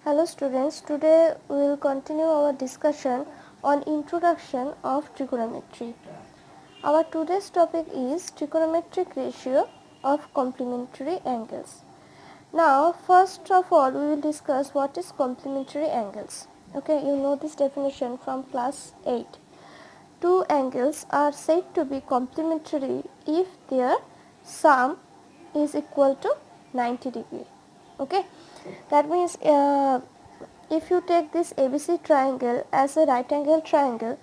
Hello students, today we will continue our discussion on introduction of trigonometry. Our today's topic is trigonometric ratio of complementary angles. Now first of all we will discuss what is complementary angles. Okay, you know this definition from class 8. Two angles are said to be complementary if their sum is equal to 90 degree. Okay, that means if you take this ABC triangle as a right angle triangle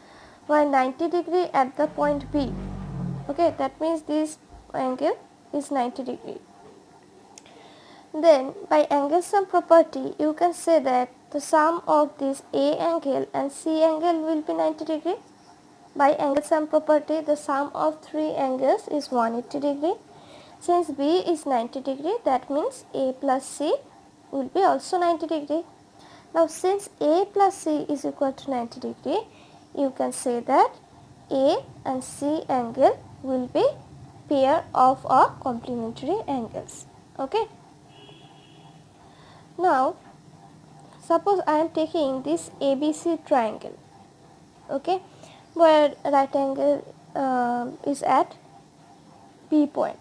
where 90 degree at the point B, okay, that means this angle is 90 degree. Then by angle sum property you can say that the sum of this A angle and C angle will be 90 degree. By angle sum property the sum of three angles is 180 degree. Since B is 90 degree, that means A plus C will be also 90 degree. Now since A plus C is equal to 90 degree, you can say that A and C angle will be pair of our complementary angles. Okay. Now suppose I am taking this ABC triangle, okay, where right angle is at B point.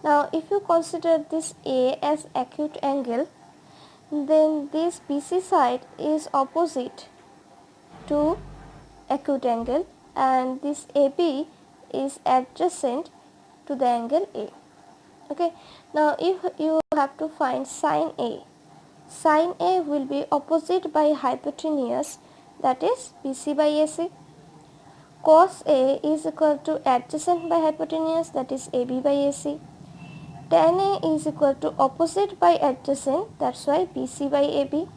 Now if you consider this A as acute angle, then this BC side is opposite to acute angle and this AB is adjacent to the angle A. Okay. Now if you have to find sin A will be opposite by hypotenuse, that is BC by AC. Cos A is equal to adjacent by hypotenuse, that is AB by AC. Tan A is equal to opposite by adjacent, that's why BC by AB.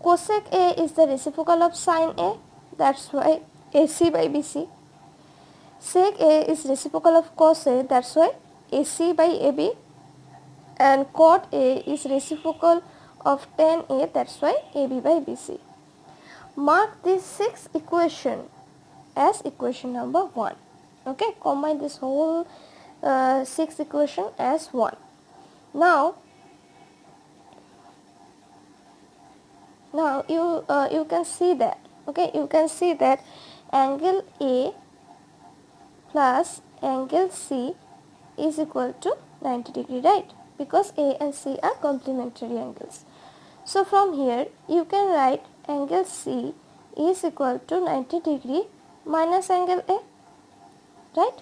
Cosec A is the reciprocal of sin A, that's why AC by BC. Sec A is reciprocal of cos A, that's why AC by AB. And cot A is reciprocal of tan A, that's why AB by BC. Mark this sixth equation as equation number 1. Okay, combine this whole sixth equation as 1. Now you can see that, okay, you can see that angle A plus angle C is equal to 90 degree, right? Because A and C are complementary angles. So from here you can write angle C is equal to 90 degree minus angle A, right?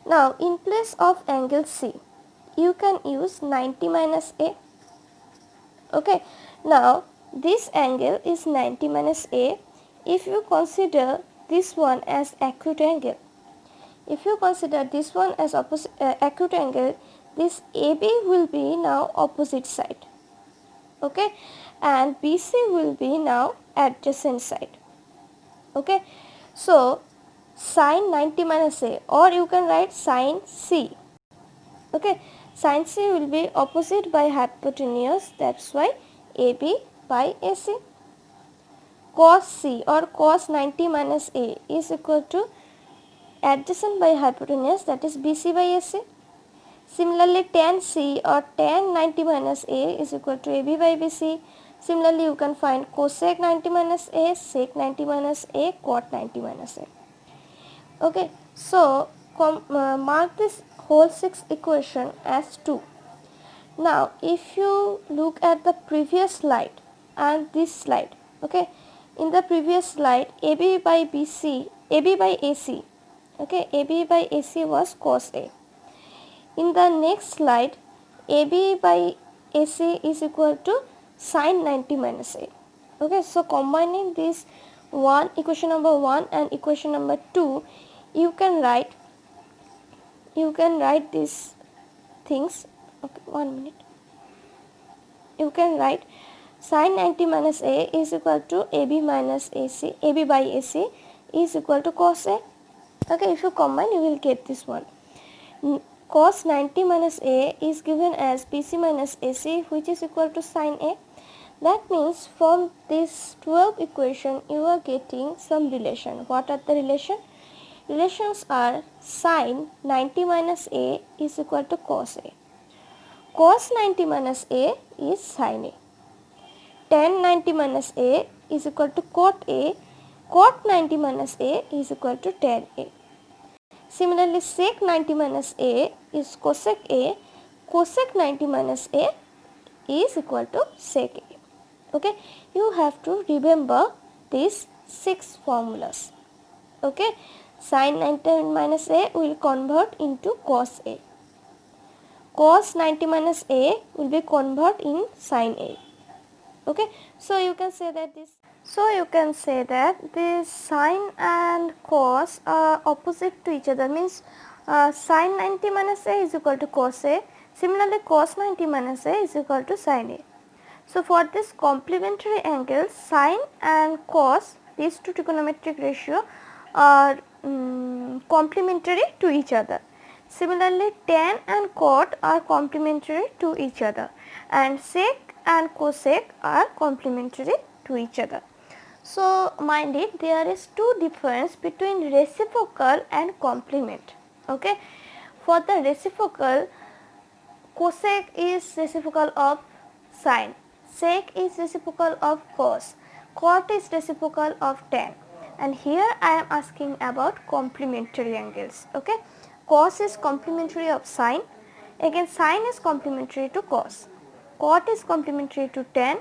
Now in place of angle C you can use 90 minus A. Okay, now this angle is 90 minus A. If you consider this one as acute angle, if you consider this one as acute angle, this AB will be now opposite side, okay, and BC will be now adjacent side. Okay, so sin 90 minus A, or you can write sin C. Okay, sin C will be opposite by hypotenuse, that's why AB by AC. Cos C or cos 90 minus A is equal to adjacent by hypotenuse, that is BC by AC. Similarly tan C or tan 90 minus A is equal to AB by BC. Similarly you can find cosec 90 minus A, sec 90 minus A, cot 90 minus A. Okay, so mark this whole sixth equation as 2. Now if you look at the previous slide and this slide, okay, in the previous slide AB by BC, AB by AC, okay, AB by AC was cos A. In the next slide AB by AC is equal to sin 90 minus A. Okay, so combining this equation number 1 and equation number 2, you can write these things. Okay, 1 minute. You can write sin 90 minus A is equal to AB minus AC, AB by AC is equal to cos A. Okay, if you combine you will get this one. Cos 90 minus A is given as BC minus AC, which is equal to sin A. That means from this 12th equation you are getting some relation. What are the relation? Relations are sin 90 minus A is equal to cos A. Cos 90 minus A is sin A. tan 90 minus A is equal to cot A. Cot 90 minus A is equal to tan A. Similarly, sec 90 minus A is cosec A. Cosec 90 minus A is equal to sec A. Okay, you have to remember these 6 formulas. Okay, sin 90 minus A will convert into cos A. Cos 90 minus A will be convert in sin A. Okay, so you can say that this sin and cos are opposite to each other, means sin 90 minus A is equal to cos A. Similarly, cos 90 minus A is equal to sin A. So for this complementary angle, sin and cos, these two trigonometric ratio are complementary to each other. Similarly, tan and cot are complementary to each other, and sec and cosec are complementary to each other. So mind it, there is two difference between reciprocal and complement. Okay, for the reciprocal, cosec is reciprocal of sin, sec is reciprocal of cos, cot is reciprocal of tan, and here I am asking about complementary angles. Okay, cos is complementary of sin, again sin is complementary to cos, cot is complementary to tan,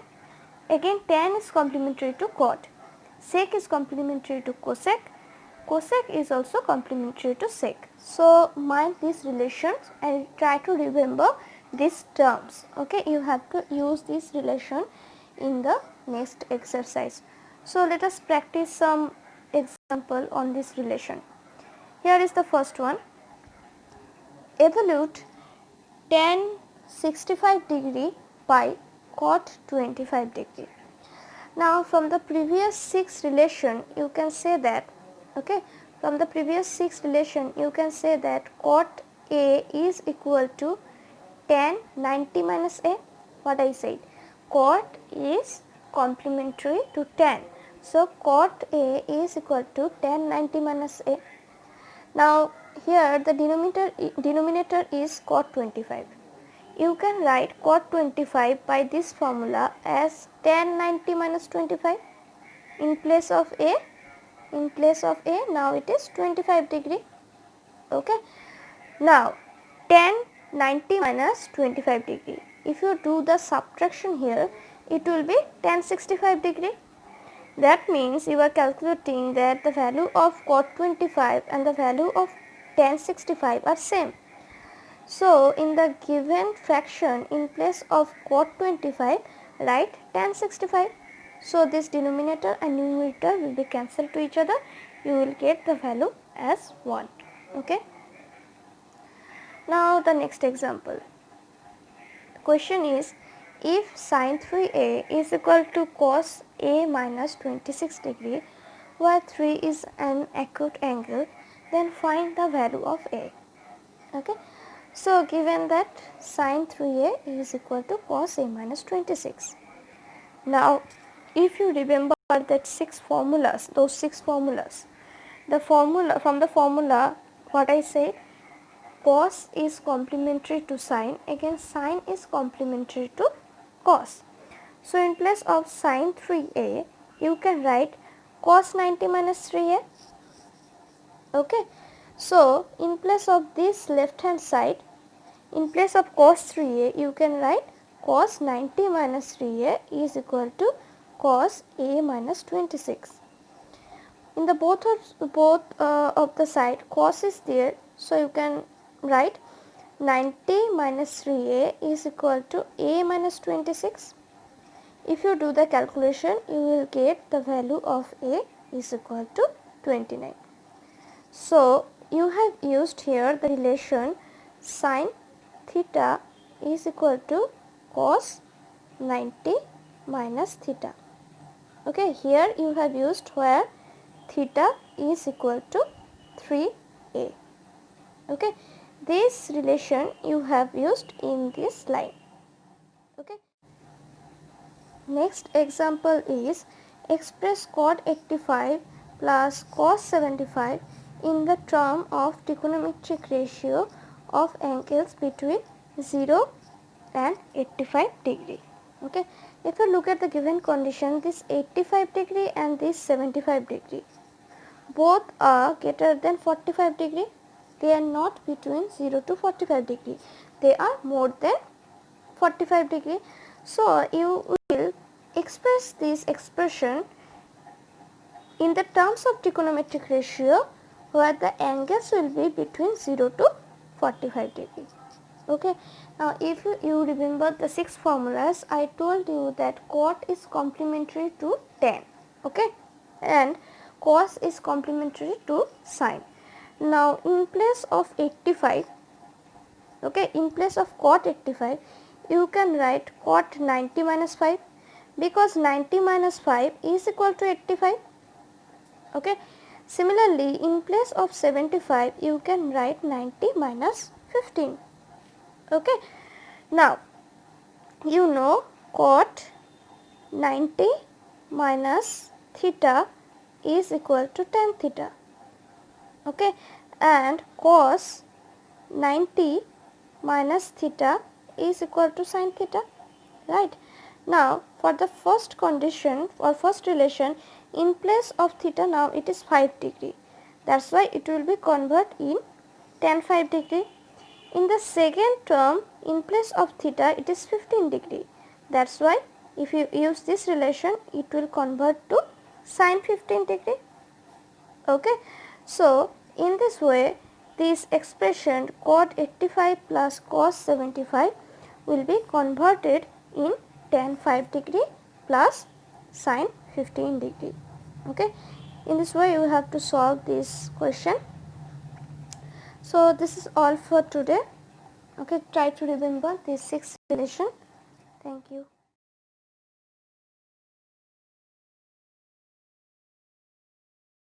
again tan is complementary to cot, sec is complementary to cosec, cosec is also complementary to sec. So mind these relations and try to remember these terms. Okay, you have to use this relation in the next exercise. So let us practice some example on this relation. Here is the first one. Evaluate tan 65 degree by cot 25 degree. Now from the previous 6 relation you can say that, okay, from the previous 6 relation you can say that cot A is equal to tan 90 minus A. What I said, cot is complementary to tan, so cot A is equal to tan 90 minus A. Now here the denominator is cot 25. You can write cot 25 by this formula as tan 90 minus 25 in place of A. Now it is 25 degree. Okay. Now tan 90 minus 25 degree. If you do the subtraction here, it will be tan 65 degree. That means you are calculating that the value of cot 25 and the value of tan 65 are same. So in the given fraction, in place of cot 25, write tan 65. So this denominator and numerator will be cancelled to each other. You will get the value as 1. Okay. Now the next example. The question is, if sin 3a is equal to cos a minus 26 degree, where 3 is an acute angle, then find the value of a. Okay. So given that sin 3a is equal to cos a minus 26. Now if you remember that 6 formulas, those 6 formulas, from the formula what I said, cos is complementary to sin, again sin is complementary to cos. So in place of sin 3a you can write cos 90 minus 3a. Okay. So in place of this left hand side, in place of cos 3a you can write cos 90 minus 3a is equal to cos a minus 26. In the both of the side cos is there, so you can write 90 minus 3a is equal to a minus 26. If you do the calculation, you will get the value of a is equal to 29. So you have used here the relation sin theta is equal to cos 90 minus theta. Okay, here you have used where theta is equal to 3a. Okay, this relation you have used in this line. Okay. Next example is express cot 85 plus cos 75 in the term of trigonometric ratio of angles between 0 and 85 degree. Okay, if you look at the given condition, this 85 degree and this 75 degree, both are greater than 45 degree. They are not between 0 to 45 degree. They are more than 45 degree. So you will express this expression in the terms of trigonometric ratio, where the angles will be between 0 to 45 degree. Okay. Now if you remember the 6 formulas, I told you that cot is complementary to tan, okay, and cos is complementary to sine. Now in place of 85, okay, in place of cot 85, you can write cot 90 minus 5, because 90 minus 5 is equal to 85. Okay. Similarly, in place of 75, you can write 90 minus 15. Okay. Now, you know cot 90 minus theta is equal to tan theta. Okay. And cos 90 minus theta is equal to sin theta. Right. Now, for the first condition or first relation, in place of theta now it is 5 degree. That is why it will be convert in tan 5 degree. In the second term, in place of theta it is 15 degree. That is why if you use this relation, it will convert to sin 15 degree. Okay. So, in this way, this expression cot 85 plus cos 75 will be converted in tan 5 degree plus sin 15 degree. Okay. In this way, you have to solve this question. So, this is all for today. Okay. Try to remember these 6 relation. Thank you.